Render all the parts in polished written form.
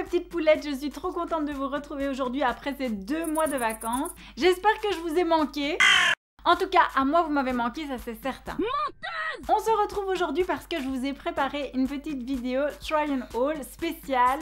petites poulettes, je suis trop contente de vous retrouver aujourd'hui après ces 2 mois de vacances. J'espère que je vous ai manqué. En tout cas, à moi vous m'avez manqué, ça c'est certain. Menteuse! On se retrouve aujourd'hui parce que je vous ai préparé une petite vidéo try and haul spéciale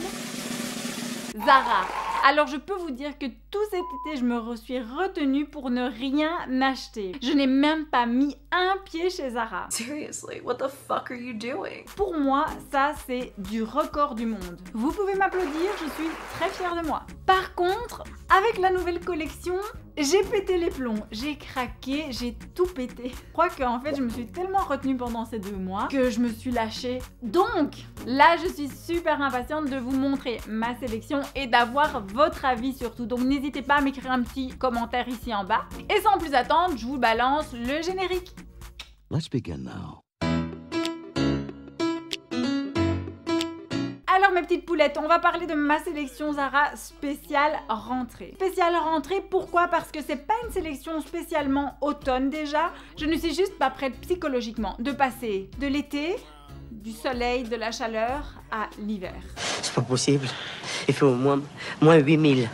Zara. Alors je peux vous dire que tout cet été je me suis retenue pour ne rien acheter. Je n'ai même pas mis un pied chez Zara. Seriously, what the fuck are you doing? Pour moi, ça c'est du record du monde. Vous pouvez m'applaudir, je suis très fière de moi. Par contre, avec la nouvelle collection, j'ai pété les plombs, j'ai craqué, j'ai tout pété. Je crois qu'en fait je me suis tellement retenue pendant ces 2 mois que je me suis lâchée. Donc là je suis super impatiente de vous montrer ma sélection et d'avoir votre avis surtout. Donc n'hésitez pas à m'écrire un petit commentaire ici en bas. Et sans plus attendre, je vous balance le générique. Let's begin now. Alors mes petites poulettes, on va parler de ma sélection Zara spéciale rentrée. Spéciale rentrée, pourquoi? Parce que c'est pas une sélection spécialement automne déjà. Je ne suis juste pas prête psychologiquement de passer de l'été, du soleil, de la chaleur à l'hiver. C'est pas possible. Il fait au moins 8000.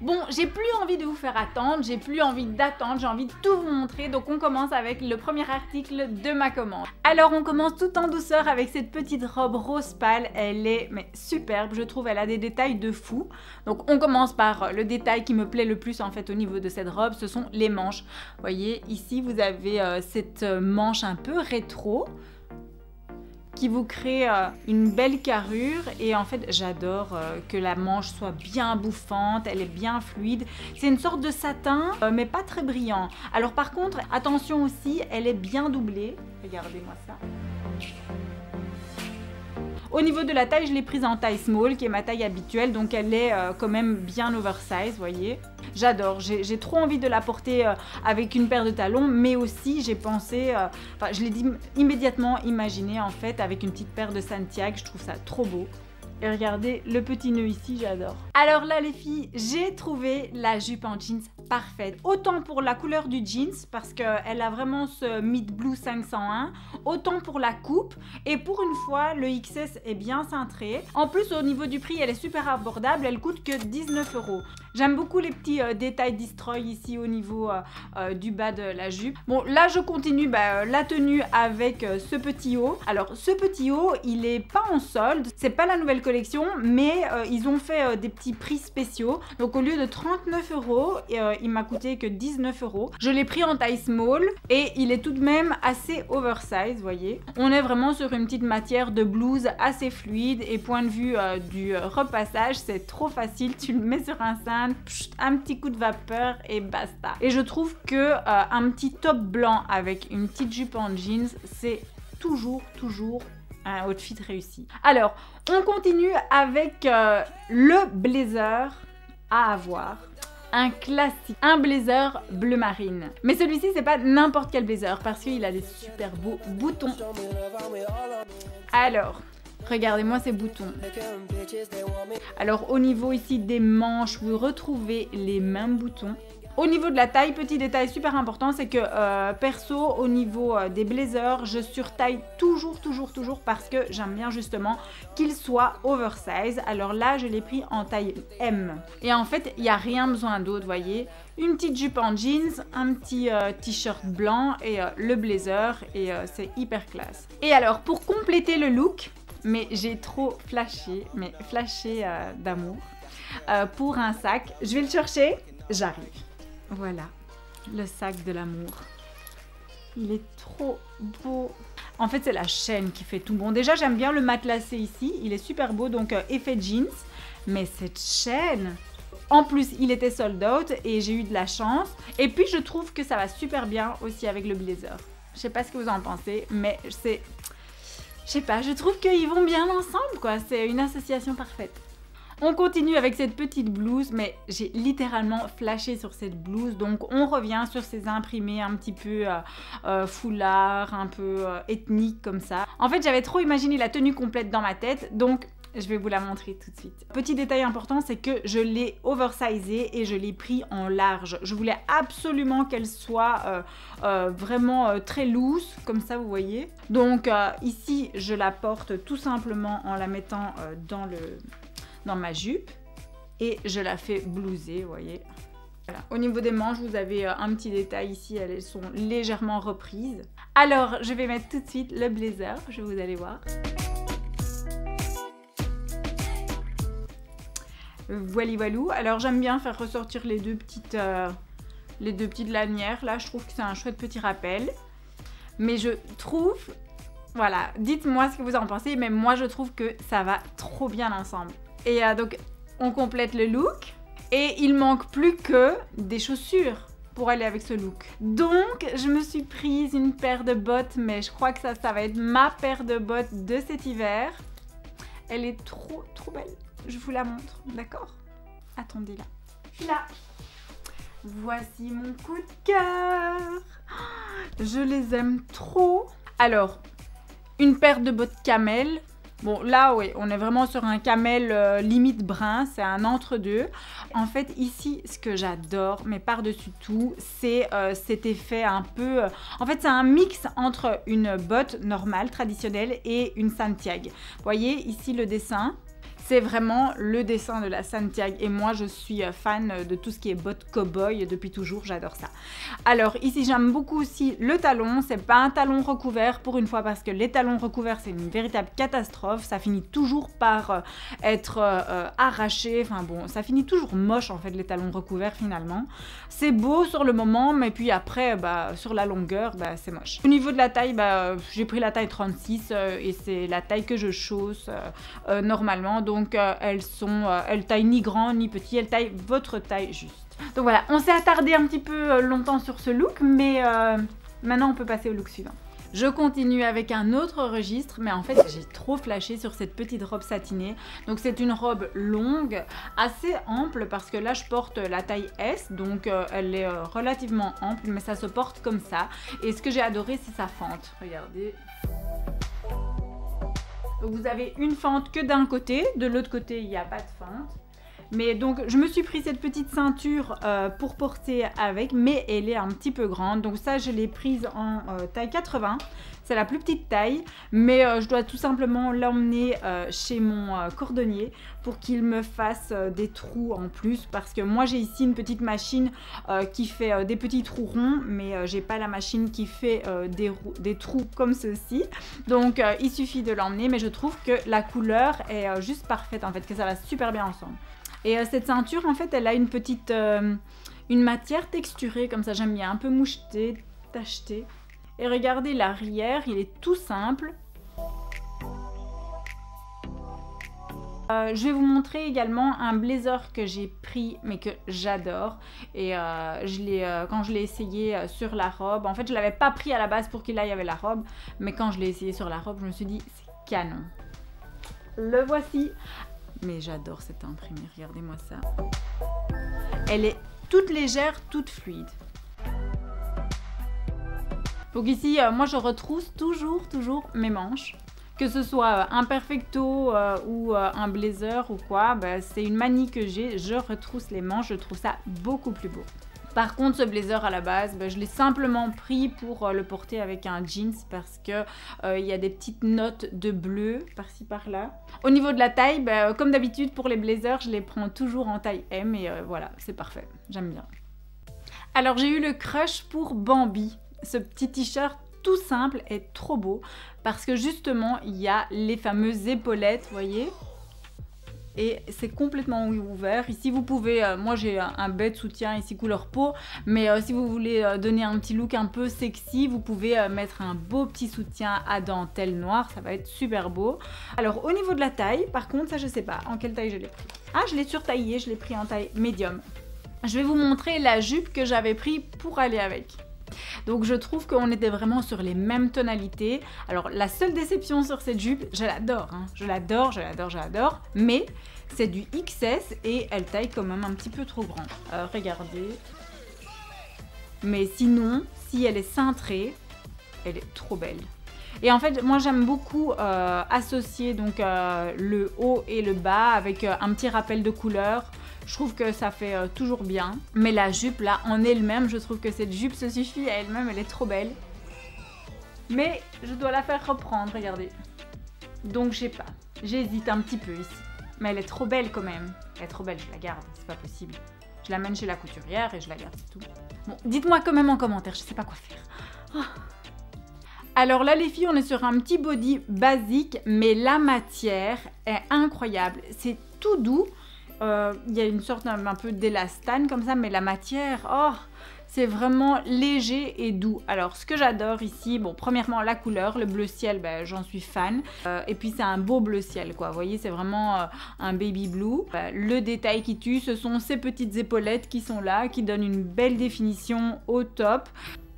Bon, j'ai plus envie de vous faire attendre, j'ai plus envie d'attendre, j'ai envie de tout vous montrer. Donc on commence avec le premier article de ma commande. Alors on commence tout en douceur avec cette petite robe rose pâle. Elle est superbe, je trouve, elle a des détails de fou. Donc on commence par le détail qui me plaît le plus en fait au niveau de cette robe, ce sont les manches. Vous voyez, ici vous avez cette manche un peu rétro qui vous crée une belle carrure et en fait j'adore que la manche soit bien bouffante, elle est bien fluide. C'est une sorte de satin mais pas très brillant. Alors par contre attention aussi, elle est bien doublée. Regardez-moi ça. Au niveau de la taille, je l'ai prise en taille small, qui est ma taille habituelle, donc elle est quand même bien oversize, voyez. J'adore, j'ai trop envie de la porter avec une paire de talons, mais aussi j'ai pensé, je l'ai immédiatement imaginé en fait avec une petite paire de Santiago, je trouve ça trop beau. Et regardez le petit nœud ici, j'adore. Alors là les filles, j'ai trouvé la jupe en jeans parfaite. Autant pour la couleur du jeans, parce qu'elle a vraiment ce Mid Blue 501, autant pour la coupe. Et pour une fois, le XS est bien cintré. En plus, au niveau du prix, elle est super abordable, elle coûte que 19 €. J'aime beaucoup les petits détails Destroy ici au niveau du bas de la jupe. Bon, là je continue la tenue avec ce petit haut. Alors ce petit haut, il est pas en solde, c'est pas la nouvelle collection, mais ils ont fait des petits prix spéciaux. Donc au lieu de 39 €, il m'a coûté que 19 €. Je l'ai pris en taille small et il est tout de même assez oversize, voyez. On est vraiment sur une petite matière de blouse assez fluide et point de vue du repassage, c'est trop facile. Tu le mets sur un cintre, un petit coup de vapeur et basta. Et je trouve que un petit top blanc avec une petite jupe en jeans, c'est toujours un outfit réussi. Alors, on continue avec le blazer à avoir. Un classique, un blazer bleu marine. Mais celui-ci, c'est pas n'importe quel blazer parce qu'il a des super beaux boutons. Alors, regardez-moi ces boutons. Alors au niveau ici des manches, vous retrouvez les mêmes boutons. Au niveau de la taille, petit détail super important, c'est que perso, au niveau des blazers, je surtaille toujours parce que j'aime bien justement qu'ils soient oversize. Alors là, je l'ai pris en taille M. Et en fait, il n'y a rien besoin d'autre, voyez. Une petite jupe en jeans, un petit t-shirt blanc et le blazer et c'est hyper classe. Et alors, pour compléter le look, mais j'ai trop flashé, d'amour pour un sac. Je vais le chercher, j'arrive. Voilà, le sac de l'amour. Il est trop beau. En fait, c'est la chaîne qui fait tout bon. Déjà, j'aime bien le matelassé ici. Il est super beau, donc effet jeans. Mais cette chaîne... En plus, il était sold out et j'ai eu de la chance. Et puis, je trouve que ça va super bien aussi avec le blazer. Je sais pas ce que vous en pensez, mais c'est... Je sais pas, je trouve qu'ils vont bien ensemble, quoi. C'est une association parfaite. On continue avec cette petite blouse, mais j'ai littéralement flashé sur cette blouse. Donc on revient sur ces imprimés un petit peu foulard, un peu ethnique comme ça. En fait, j'avais trop imaginé la tenue complète dans ma tête. Donc Je vais vous la montrer tout de suite. Petit détail important, c'est que je l'ai oversizée et je l'ai pris en large. Je voulais absolument qu'elle soit vraiment très loose, comme ça vous voyez. Donc ici, je la porte tout simplement en la mettant dans ma jupe et je la fais blouser, vous voyez. Voilà. Au niveau des manches, vous avez un petit détail ici, elles sont légèrement reprises. Alors, je vais mettre tout de suite le blazer, vous allez voir. Voili voilou. Alors j'aime bien faire ressortir les deux petites lanières. Là, je trouve que c'est un chouette petit rappel. Mais je trouve, voilà, dites-moi ce que vous en pensez, mais moi je trouve que ça va trop bien ensemble. Et donc, on complète le look. Et il manque plus que des chaussures pour aller avec ce look. Donc, je me suis prise une paire de bottes, mais je crois que ça va être ma paire de bottes de cet hiver. Elle est trop belle. Je vous la montre, d'accord? Attendez là. Là. Voici mon coup de cœur. Je les aime trop. Alors, une paire de bottes camel. Bon, là, oui, on est vraiment sur un camel limite brun, c'est un entre-deux. En fait, ici, ce que j'adore, mais par-dessus tout, c'est cet effet un peu... en fait, c'est un mix entre une botte normale, traditionnelle, et une Santiago. Vous voyez, ici, le dessin... C'est vraiment le dessin de la Santiago et moi je suis fan de tout ce qui est bottes cow-boy depuis toujours, j'adore ça. Alors ici j'aime beaucoup aussi le talon, c'est pas un talon recouvert pour une fois parce que les talons recouverts c'est une véritable catastrophe, ça finit toujours par être arraché, enfin bon ça finit toujours moche en fait les talons recouverts finalement. C'est beau sur le moment mais puis après sur la longueur c'est moche. Au niveau de la taille j'ai pris la taille 36 et c'est la taille que je chausse normalement. Donc elles taillent ni grand ni petit, elles taillent votre taille juste. Donc voilà, on s'est attardé un petit peu longtemps sur ce look, mais maintenant on peut passer au look suivant. Je continue avec un autre registre, mais en fait j'ai trop flashé sur cette petite robe satinée. Donc c'est une robe longue, assez ample, parce que là je porte la taille S, donc elle est relativement ample, mais ça se porte comme ça. Et ce que j'ai adoré c'est sa fente, regardez. Vous avez une fente que d'un côté, de l'autre côté il n'y a pas de fente. Mais donc je me suis pris cette petite ceinture pour porter avec, mais elle est un petit peu grande. Donc ça je l'ai prise en taille 80, c'est la plus petite taille. Mais je dois tout simplement l'emmener chez mon cordonnier pour qu'il me fasse des trous en plus. Parce que moi j'ai ici une petite machine qui fait des petits trous ronds, mais j'ai pas la machine qui fait des trous comme ceci. Donc il suffit de l'emmener, mais je trouve que la couleur est juste parfaite en fait, que ça va super bien ensemble. Et cette ceinture, en fait, elle a une petite... une matière texturée, comme ça, j'aime bien, un peu mouchetée, tachetée. Et regardez l'arrière, il est tout simple. Je vais vous montrer également un blazer que j'ai pris, mais que j'adore. Et quand je l'ai essayé sur la robe, en fait, je ne l'avais pas pris à la base pour qu'il aille avec la robe. Mais quand je l'ai essayé sur la robe, je me suis dit, c'est canon. Le voici. Mais j'adore cette imprimée, regardez-moi ça. Elle est toute légère, toute fluide. Donc ici, moi je retrousse toujours mes manches. Que ce soit un perfecto ou un blazer ou quoi, c'est une manie que j'ai, je retrousse les manches, je trouve ça beaucoup plus beau. Par contre, ce blazer à la base, je l'ai simplement pris pour le porter avec un jeans parce que il y a des petites notes de bleu par-ci par-là. Au niveau de la taille, comme d'habitude pour les blazers, je les prends toujours en taille M et voilà, c'est parfait, j'aime bien. Alors j'ai eu le crush pour Bambi. Ce petit t-shirt tout simple est trop beau parce que justement, il y a les fameuses épaulettes, vous voyez ? Et c'est complètement ouvert. Ici vous pouvez, moi j'ai un bête soutien ici couleur peau, mais si vous voulez donner un petit look un peu sexy, vous pouvez mettre un beau petit soutien à dentelle noire, ça va être super beau. Alors au niveau de la taille, par contre ça je sais pas en quelle taille je l'ai pris. Ah, je l'ai surtaillé, je l'ai pris en taille médium. Je vais vous montrer la jupe que j'avais pris pour aller avec. Donc je trouve qu'on était vraiment sur les mêmes tonalités. Alors la seule déception sur cette jupe, je l'adore, hein. Je l'adore, mais c'est du XS et elle taille quand même un petit peu trop grand. Regardez. Mais sinon, si elle est cintrée, elle est trop belle. Et en fait, moi j'aime beaucoup associer donc le haut et le bas avec un petit rappel de couleur. Je trouve que ça fait toujours bien. Mais la jupe là, en elle-même, je trouve que cette jupe se suffit à elle-même, elle est trop belle. Mais je dois la faire reprendre, regardez. Donc je sais pas, j'hésite un petit peu ici. Mais elle est trop belle quand même. Elle est trop belle, je la garde, c'est pas possible. Je l'amène chez la couturière et je la garde, c'est tout. Bon, dites-moi quand même en commentaire, je sais pas quoi faire. Oh. Alors là les filles, on est sur un petit body basique, mais la matière est incroyable. C'est tout doux. Il y a une sorte un peu d'élastane comme ça, mais la matière, oh, c'est vraiment léger et doux. Alors ce que j'adore ici, bon premièrement la couleur, le bleu ciel, ben, j'en suis fan. Et puis c'est un beau bleu ciel quoi, vous voyez c'est vraiment un baby blue. Le détail qui tue, ce sont ces petites épaulettes qui sont là, qui donnent une belle définition au top.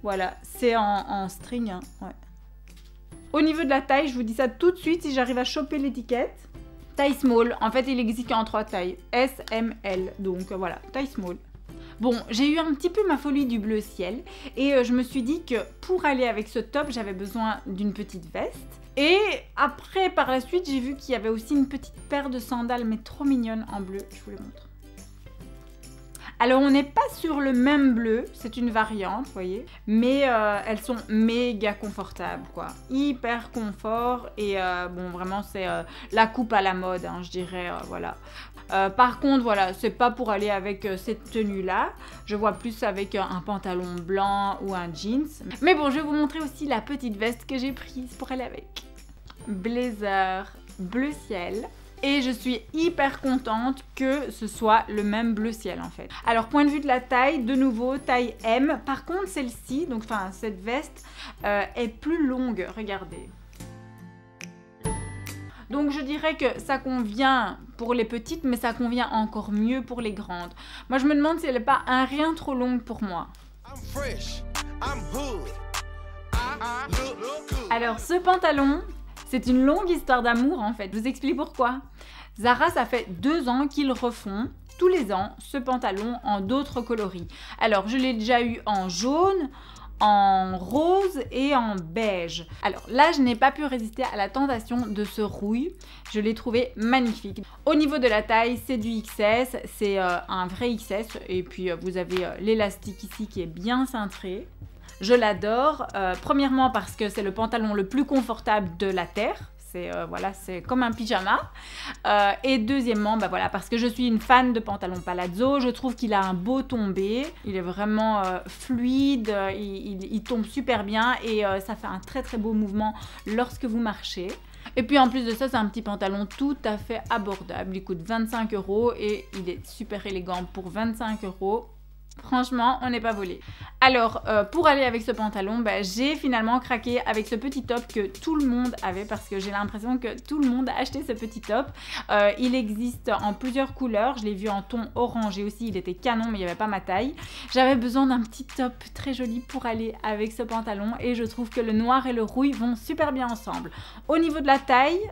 Voilà, c'est en string, hein, ouais. Au niveau de la taille, je vous dis ça tout de suite si j'arrive à choper l'étiquette. Taille small, en fait il existe en 3 tailles, S, M, L, donc voilà, taille small. Bon, j'ai eu un petit peu ma folie du bleu ciel et je me suis dit que pour aller avec ce top, j'avais besoin d'une petite veste. Et après, par la suite, j'ai vu qu'il y avait aussi une petite paire de sandales, mais trop mignonne en bleu, je vous les montre. Alors on n'est pas sur le même bleu, c'est une variante, vous voyez, mais elles sont méga confortables quoi, hyper confort et bon vraiment c'est la coupe à la mode, hein, je dirais, voilà. Par contre voilà, c'est pas pour aller avec cette tenue là, je vois plus avec un pantalon blanc ou un jeans. Mais bon, je vais vous montrer aussi la petite veste que j'ai prise pour aller avec. Blazer bleu ciel. Et je suis hyper contente que ce soit le même bleu ciel en fait. Alors point de vue de la taille, de nouveau taille M. Par contre celle-ci, donc enfin cette veste est plus longue, regardez. Donc je dirais que ça convient pour les petites, mais ça convient encore mieux pour les grandes. Moi je me demande si elle n'est pas un rien trop longue pour moi. Alors ce pantalon, c'est une longue histoire d'amour en fait, je vous explique pourquoi. Zara, ça fait 2 ans qu'ils refont tous les ans ce pantalon en d'autres coloris. Alors je l'ai déjà eu en jaune, en rose et en beige. Alors là, je n'ai pas pu résister à la tentation de ce rouille. Je l'ai trouvé magnifique. Au niveau de la taille, c'est du XS, c'est un vrai XS. Et puis vous avez l'élastique ici qui est bien cintré. Je l'adore, premièrement parce que c'est le pantalon le plus confortable de la terre. Voilà, c'est comme un pyjama. Et deuxièmement, bah voilà, parce que je suis une fan de pantalon palazzo, je trouve qu'il a un beau tombé, il est vraiment fluide, il tombe super bien et ça fait un très très beau mouvement lorsque vous marchez. Et puis en plus de ça, c'est un petit pantalon tout à fait abordable, il coûte 25 € et il est super élégant pour 25 €. Franchement, on n'est pas volé. Alors, pour aller avec ce pantalon, bah, j'ai finalement craqué avec ce petit top que tout le monde avait parce que j'ai l'impression que tout le monde a acheté ce petit top. Il existe en plusieurs couleurs. Je l'ai vu en ton orangé aussi. Il était canon, mais il n'y avait pas ma taille. J'avais besoin d'un petit top très joli pour aller avec ce pantalon et je trouve que le noir et le rouille vont super bien ensemble. Au niveau de la taille,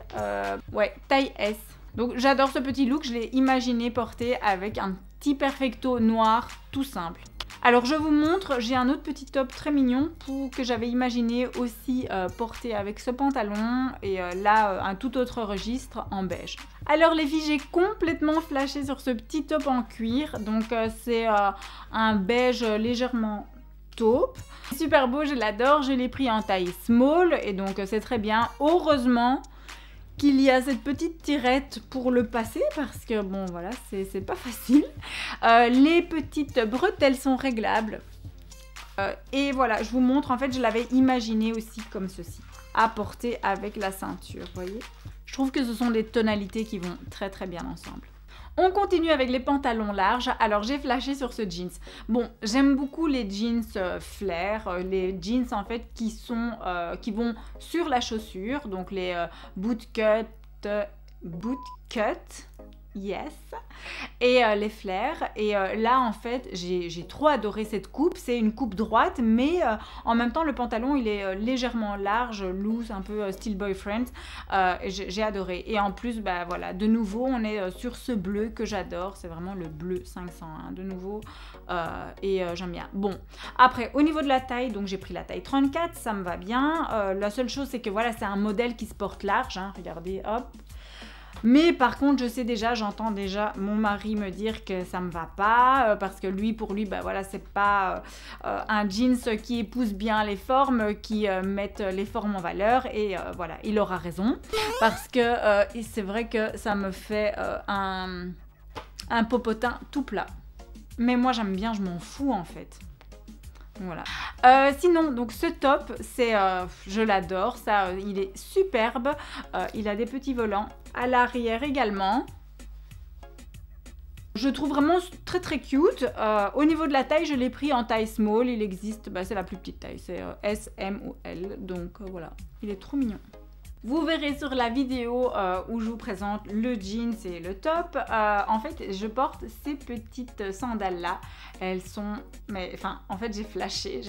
ouais, taille S. Donc j'adore ce petit look. Je l'ai imaginé porter avec un perfecto noir tout simple. Alors je vous montre, j'ai un autre petit top très mignon que j'avais imaginé aussi porter avec ce pantalon et là un tout autre registre en beige. Alors les filles, j'ai complètement flashé sur ce petit top en cuir, donc c'est un beige légèrement taupe. Super beau, je l'adore, je l'ai pris en taille small et donc c'est très bien. Heureusement qu'il y a cette petite tirette pour le passer parce que bon voilà, c'est pas facile. Les petites bretelles sont réglables. Et voilà, je vous montre, en fait je l'avais imaginé aussi comme ceci, à porter avec la ceinture, vous voyez. Je trouve que ce sont des tonalités qui vont très très bien ensemble. On continue avec les pantalons larges. Alors j'ai flashé sur ce jeans. Bon, j'aime beaucoup les jeans flair, les jeans en fait qui vont sur la chaussure, donc les bootcut. yes. Et les flares. Et là, en fait, j'ai trop adoré cette coupe. C'est une coupe droite, mais en même temps, le pantalon, il est légèrement large, loose, un peu style boyfriend. J'ai adoré. Et en plus, bah voilà, de nouveau, on est sur ce bleu que j'adore. C'est vraiment le bleu 501, de nouveau. Et j'aime bien. Bon, après, au niveau de la taille, donc j'ai pris la taille 34, ça me va bien. La seule chose, c'est que voilà, c'est un modèle qui se porte large. Hein, regardez, hop. Mais par contre, je sais déjà, j'entends déjà mon mari me dire que ça me va pas, parce que lui, pour lui, bah voilà, c'est pas un jeans qui épouse bien les formes, qui mettent les formes en valeur, et voilà, il aura raison, parce que c'est vrai que ça me fait un popotin tout plat. Mais moi, j'aime bien, je m'en fous en fait. Voilà. Sinon, donc ce top, c'est, je l'adore, ça, il est superbe. Il a des petits volants à l'arrière également. Je trouve vraiment très très cute. Au niveau de la taille, je l'ai pris en taille small. Il existe, bah, c'est la plus petite taille, c'est S, M ou L. Donc voilà, il est trop mignon. Vous verrez sur la vidéo où je vous présente le jeans et le top. En fait, je porte ces petites sandales là. Elles sont, mais enfin, en fait, j'ai flashé.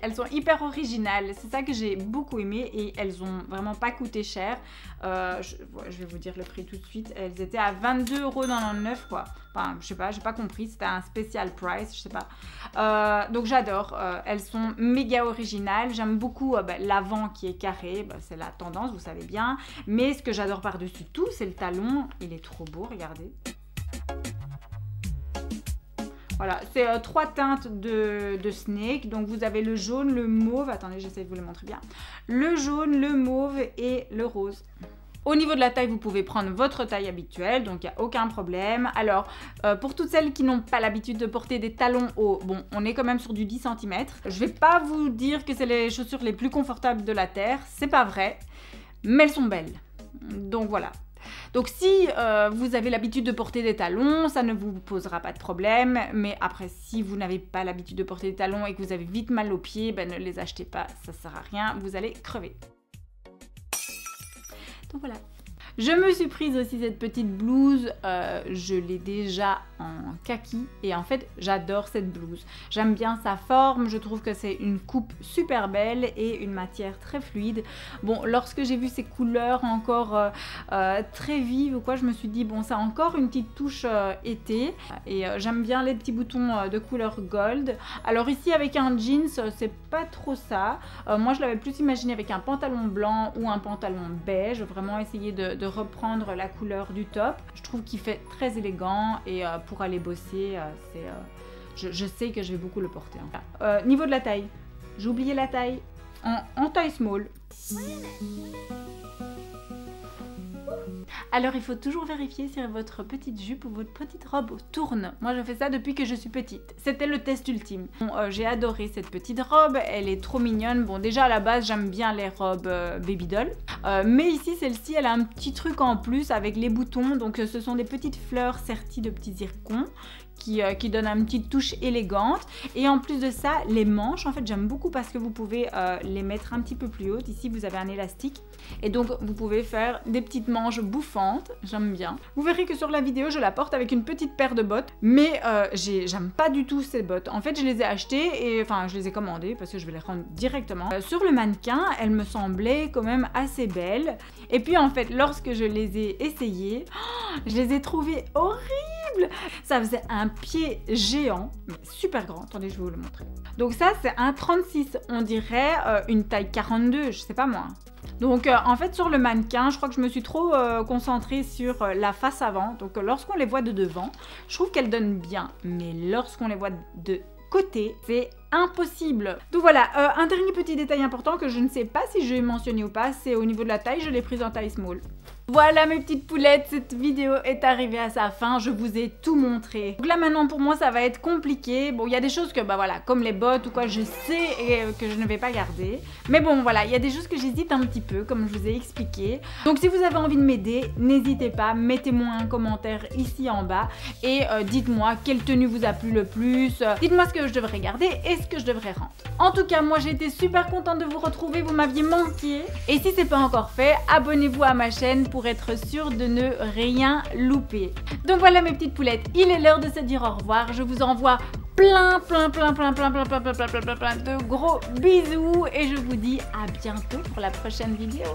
Elles sont hyper originales. C'est ça que j'ai beaucoup aimé et elles ont vraiment pas coûté cher. Je vais vous dire le prix tout de suite. Elles étaient à 22,99 € quoi. Enfin, je sais pas, j'ai pas compris. C'était un spécial price, je sais pas. Donc j'adore. Elles sont méga originales. J'aime beaucoup l'avant qui est carré. Bah, c'est la tendance, vous savez bien. Mais ce que j'adore par-dessus tout, c'est le talon. Il est trop beau, regardez. Voilà, c'est 3 teintes de Snake. Donc vous avez le jaune, le mauve. Attendez, j'essaie de vous le montrer bien. Le jaune, le mauve et le rose. Au niveau de la taille, vous pouvez prendre votre taille habituelle, donc il n'y a aucun problème. Alors, pour toutes celles qui n'ont pas l'habitude de porter des talons hauts, bon, on est quand même sur du 10 cm. Je vais pas vous dire que c'est les chaussures les plus confortables de la Terre, c'est pas vrai, mais elles sont belles. Donc voilà. Donc si vous avez l'habitude de porter des talons, ça ne vous posera pas de problème. Mais après, si vous n'avez pas l'habitude de porter des talons et que vous avez vite mal aux pieds, ben ne les achetez pas, ça ne sert à rien, vous allez crever. Donc voilà. Je me suis prise aussi cette petite blouse, je l'ai déjà en kaki et en fait j'adore cette blouse. J'aime bien sa forme, je trouve que c'est une coupe super belle et une matière très fluide. Bon, lorsque j'ai vu ces couleurs encore très vives ou quoi, je me suis dit bon, ça a encore une petite touche été et j'aime bien les petits boutons de couleur gold. Alors ici avec un jeans, c'est pas trop ça. Moi je l'avais plus imaginé avec un pantalon blanc ou un pantalon beige, vraiment essayer de reprendre la couleur du top. Je trouve qu'il fait très élégant et pour aller bosser, je sais que je vais beaucoup le porter. Hein. Niveau de la taille, j'ai oublié la taille, en taille small. Alors il faut toujours vérifier si votre petite jupe ou votre petite robe tourne. Moi je fais ça depuis que je suis petite. C'était le test ultime. Bon, j'ai adoré cette petite robe, elle est trop mignonne. Bon déjà à la base j'aime bien les robes baby doll. Mais ici celle-ci elle a un petit truc en plus avec les boutons. Donc ce sont des petites fleurs serties de petits zircons. Qui donne une petite touche élégante. Et en plus de ça, les manches, en fait, j'aime beaucoup parce que vous pouvez les mettre un petit peu plus hautes. Ici, vous avez un élastique. Et donc, vous pouvez faire des petites manches bouffantes. J'aime bien. Vous verrez que sur la vidéo, je la porte avec une petite paire de bottes. Mais j'aime pas du tout ces bottes. En fait, je les ai achetées et enfin, je les ai commandées parce que je vais les rendre directement. Sur le mannequin, elles me semblaient quand même assez belles. Et puis, en fait, lorsque je les ai essayées, je les ai trouvées horribles. Ça faisait un pied géant, mais super grand. Attendez, je vais vous le montrer. Donc ça, c'est un 36. On dirait une taille 42, je sais pas moi. Donc en fait, sur le mannequin, je crois que je me suis trop concentrée sur la face avant. Donc lorsqu'on les voit de devant, je trouve qu'elles donnent bien. Mais lorsqu'on les voit de côté, c'est impossible. Donc voilà, un dernier petit détail important que je ne sais pas si je vais mentionner ou pas, c'est au niveau de la taille, je l'ai prise en taille small. Voilà mes petites poulettes, cette vidéo est arrivée à sa fin, je vous ai tout montré. Donc là maintenant pour moi ça va être compliqué. Bon, il y a des choses que bah voilà, comme les bottes ou quoi, je sais et que je ne vais pas garder. Mais bon voilà, il y a des choses que j'hésite un petit peu comme je vous ai expliqué. Donc si vous avez envie de m'aider, n'hésitez pas, mettez-moi un commentaire ici en bas et dites-moi quelle tenue vous a plu le plus. Dites-moi ce que je devrais garder et ce que je devrais rendre. En tout cas, moi j'ai été super contente de vous retrouver, vous m'aviez manqué. Et si c'est pas encore fait, abonnez-vous à ma chaîne pour être sûr de ne rien louper. Donc voilà mes petites poulettes, il est l'heure de se dire au revoir. Je vous envoie plein de gros bisous et je vous dis à bientôt pour la prochaine vidéo.